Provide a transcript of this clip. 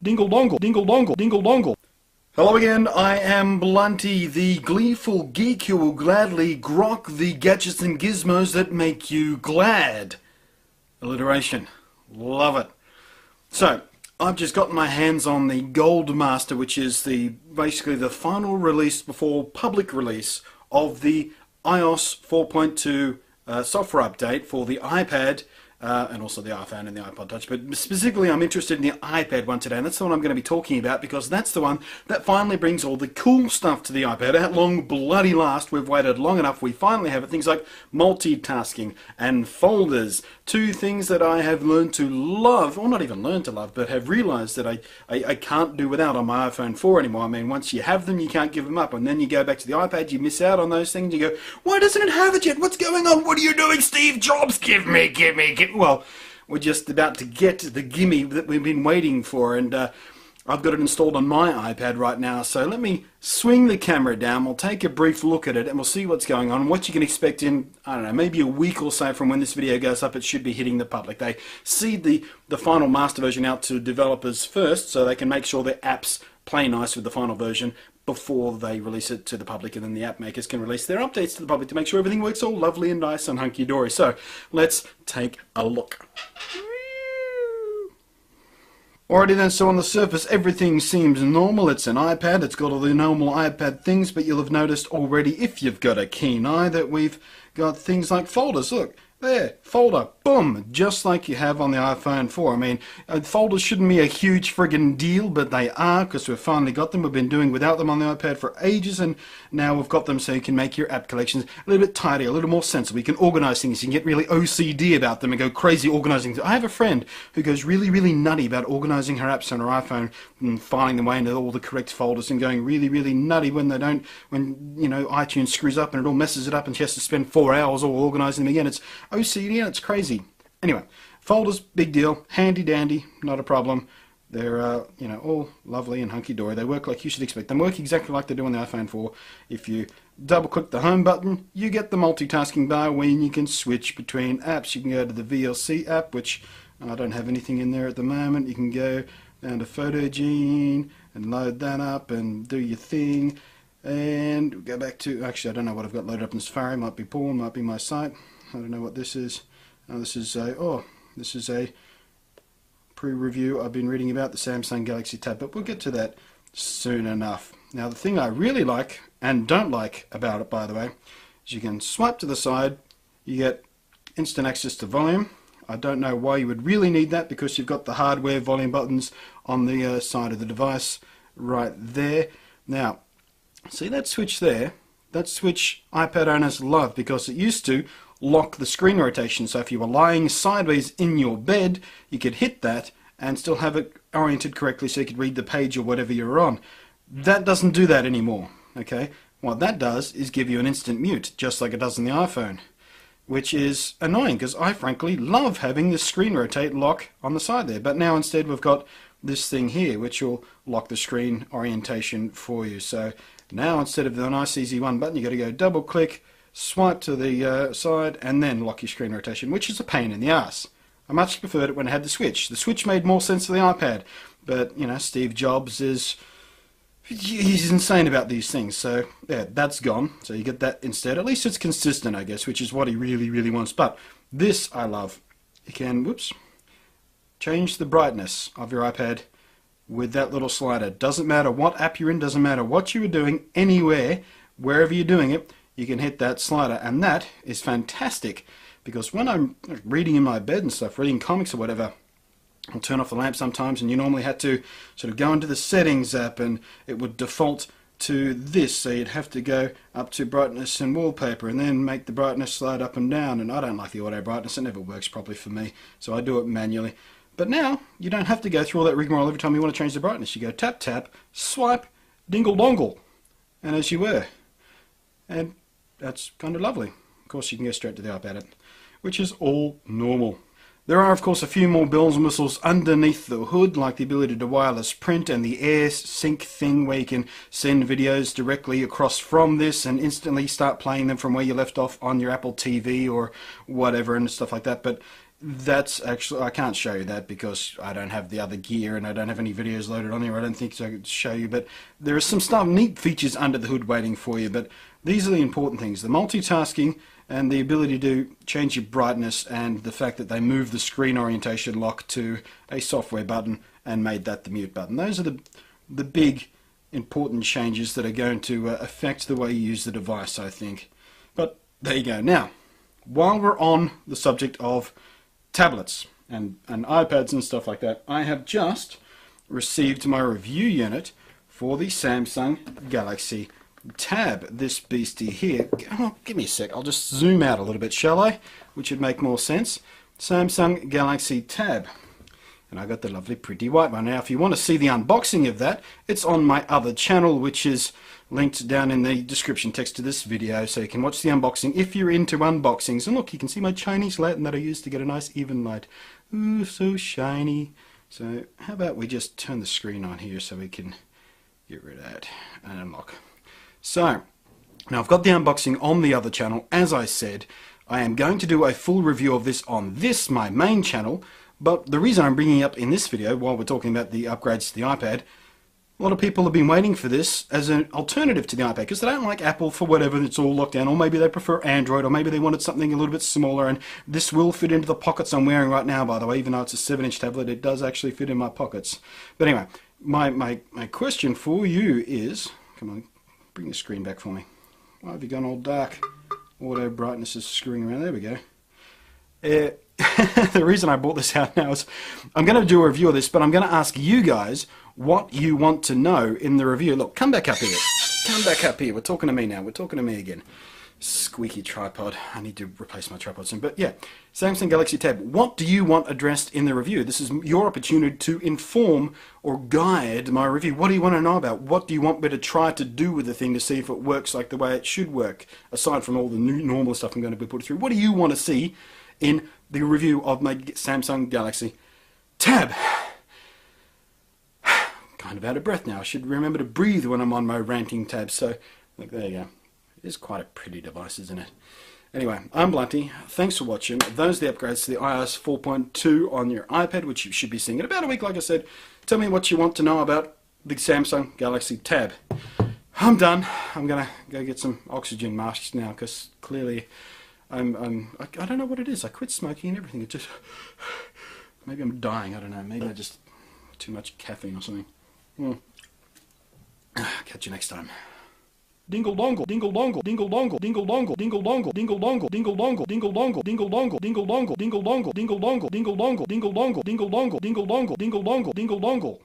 Dingle dongle, dingle dongle, dingle dongle. Hello again, I am Blunty, the gleeful geek who will gladly grok the gadgets and gizmos that make you glad. Alliteration. Love it. So, I've just gotten my hands on the Gold Master, which is basically the final release before public release of the iOS 4.2 software update for the iPad, and also the iPhone and the iPod Touch, but specifically I'm interested in the iPad one today, and that's the one I'm going to be talking about because that's the one that finally brings all the cool stuff to the iPad. At long bloody last, we've waited long enough, we finally have it. Things like multitasking and folders, two things that I have learned to love, or not even learned to love, but have realised that I can't do without on my iPhone 4 anymore. I mean, once you have them, you can't give them up, and then you go back to the iPad, you miss out on those things, you go, why doesn't it have it yet? What's going on? What are you doing, Steve Jobs? Give me. Well, we're just about to get the gimme that we've been waiting for, and I've got it installed on my iPad right now, so let me swing the camera down, we'll take a brief look at it, and we'll see what's going on, and what you can expect in, I don't know, maybe a week or so from when this video goes up. It should be hitting the public. They seed the final master version out to developers first, so they can make sure their apps play nice with the final version before they release it to the public, and then the app makers can release their updates to the public to make sure everything works all lovely and nice and hunky-dory. So, let's take a look. Alrighty then, so on the surface everything seems normal. It's an iPad, it's got all the normal iPad things, but you'll have noticed already, if you've got a keen eye, that we've got things like folders. Look, there, folder, boom, just like you have on the iPhone 4. I mean, folders shouldn't be a huge friggin' deal, but they are, because we've finally got them. We've been doing without them on the iPad for ages, and now we've got them so you can make your app collections a little bit tidier, a little more sensible. You can organise things, you can get really OCD about them and go crazy organising things. I have a friend who goes really, really nutty about organising her apps on her iPhone and filing them away into all the correct folders and going really, really nutty when they don't, when, you know, iTunes screws up and it all messes it up and she has to spend 4 hours all organising them again. It's OCD and it's crazy. Anyway, folders, big deal, handy dandy, not a problem. They're, you know, all lovely and hunky-dory. They work like you should expect them. Work exactly like they do on the iPhone 4. If you double-click the home button, you get the multitasking bar when you can switch between apps. You can go to the VLC app, which I don't have anything in there at the moment. You can go down to Photogene and load that up and do your thing. And go back to, actually I don't know what I've got loaded up in Safari. Might be porn, might be my site. I don't know what this is. This is a pre-review I've been reading about, the Samsung Galaxy Tab, but we'll get to that soon enough. Now the thing I really like, and don't like about it by the way, is you can swipe to the side, you get instant access to volume. I don't know why you would really need that, because you've got the hardware volume buttons on the side of the device right there. Now, see that switch there? That switch iPad owners love, because it used to lock the screen rotation, so if you were lying sideways in your bed you could hit that and still have it oriented correctly so you could read the page or whatever you're on. That doesn't do that anymore. Okay, what that does is give you an instant mute, just like it does on the iPhone, which is annoying because I frankly love having the screen rotate lock on the side there, but now instead we've got this thing here which will lock the screen orientation for you. So now instead of the nice easy one button, you got to go double click, swipe to the side, and then lock your screen rotation, which is a pain in the ass. I much preferred it when I had the Switch. The Switch made more sense for the iPad, but, you know, Steve Jobs he's insane about these things, so, yeah, that's gone. So you get that instead. At least it's consistent, I guess, which is what he really, really wants. But this I love. You can, whoops, change the brightness of your iPad with that little slider. Doesn't matter what app you're in, doesn't matter what you were doing, anywhere, wherever you're doing it, you can hit that slider, and that is fantastic, because when I'm reading in my bed and stuff, reading comics or whatever, I'll turn off the lamp sometimes, and you normally had to sort of go into the settings app and it would default to this, so you'd have to go up to brightness and wallpaper and then make the brightness slide up and down, and I don't like the auto brightness, it never works properly for me, so I do it manually. But now you don't have to go through all that rigmarole every time you want to change the brightness. You go tap tap, swipe, dingle dongle, and as you were. And that's kind of lovely. Of course you can go straight to the iPad, which is all normal. There are of course a few more bells and whistles underneath the hood, like the ability to wireless print and the air sync thing where you can send videos directly across from this and instantly start playing them from where you left off on your Apple TV or whatever and stuff like that. But that's actually, I can't show you that because I don't have the other gear and I don't have any videos loaded on here. I don't think so I could show you, but there are some stuff, neat features under the hood waiting for you. But these are the important things: the multitasking and the ability to change your brightness, and the fact that they moved the screen orientation lock to a software button and made that the mute button. Those are the big important changes that are going to affect the way you use the device, I think. But there you go. Now, while we're on the subject of tablets and iPads and stuff like that, I have just received my review unit for the Samsung Galaxy Tab. This beastie here. Oh, give me a sec. I'll just zoom out a little bit, shall I? Which would make more sense. Samsung Galaxy Tab. And I got the lovely pretty white one. Now if you want to see the unboxing of that, it's on my other channel, which is linked down in the description text to this video, so you can watch the unboxing if you're into unboxings. And look, you can see my Chinese lantern that I used to get a nice even light. Ooh, so shiny. So how about we just turn the screen on here so we can get rid of that and unlock. So now I've got the unboxing on the other channel. As I said, I am going to do a full review of this on this, my main channel. But the reason I'm bringing it up in this video, while we're talking about the upgrades to the iPad, a lot of people have been waiting for this as an alternative to the iPad because they don't like Apple for whatever, it's all locked down, or maybe they prefer Android, or maybe they wanted something a little bit smaller, and this will fit into the pockets I'm wearing right now, by the way. Even though it's a 7-inch tablet, it does actually fit in my pockets. But anyway, my question for you is, come on, bring the screen back for me. Why have you gone all dark? Auto brightness is screwing around. There we go. The reason I brought this out now is I'm going to do a review of this, but I'm going to ask you guys what you want to know in the review. Look, come back up here. Come back up here. We're talking to me now. We're talking to me again. Squeaky tripod. I need to replace my tripod soon. But yeah, Samsung Galaxy Tab. What do you want addressed in the review? This is your opportunity to inform or guide my review. What do you want to know about? What do you want me to try to do with the thing to see if it works like the way it should work, aside from all the new normal stuff I'm going to be putting through? What do you want to see in the review of my Samsung Galaxy Tab? Kind of out of breath now. I should remember to breathe when I'm on my ranting tab. So, look, there you go. It is quite a pretty device, isn't it? Anyway, I'm Blunty. Thanks for watching. Those are the upgrades to the iOS 4.2 on your iPad, which you should be seeing in about a week, like I said. Tell me what you want to know about the Samsung Galaxy Tab. I'm done. I'm going to go get some oxygen masks now, because clearly I don't know what it is. I quit smoking and everything. It just, maybe I'm dying. I don't know. Maybe I just too much caffeine or something. Catch you next time. Dingle dongle, dingle dongle, dingle dongle, dingle dongle, dingle dongle, dingle dongle, dingle dongle, dingle dongle, dingle dongle, dingle dongle, dingle dongle, dingle dongle, dingle dongle, dingle dongle, dingle dongle, dingle dongle, dingle dongle, dingle dongle.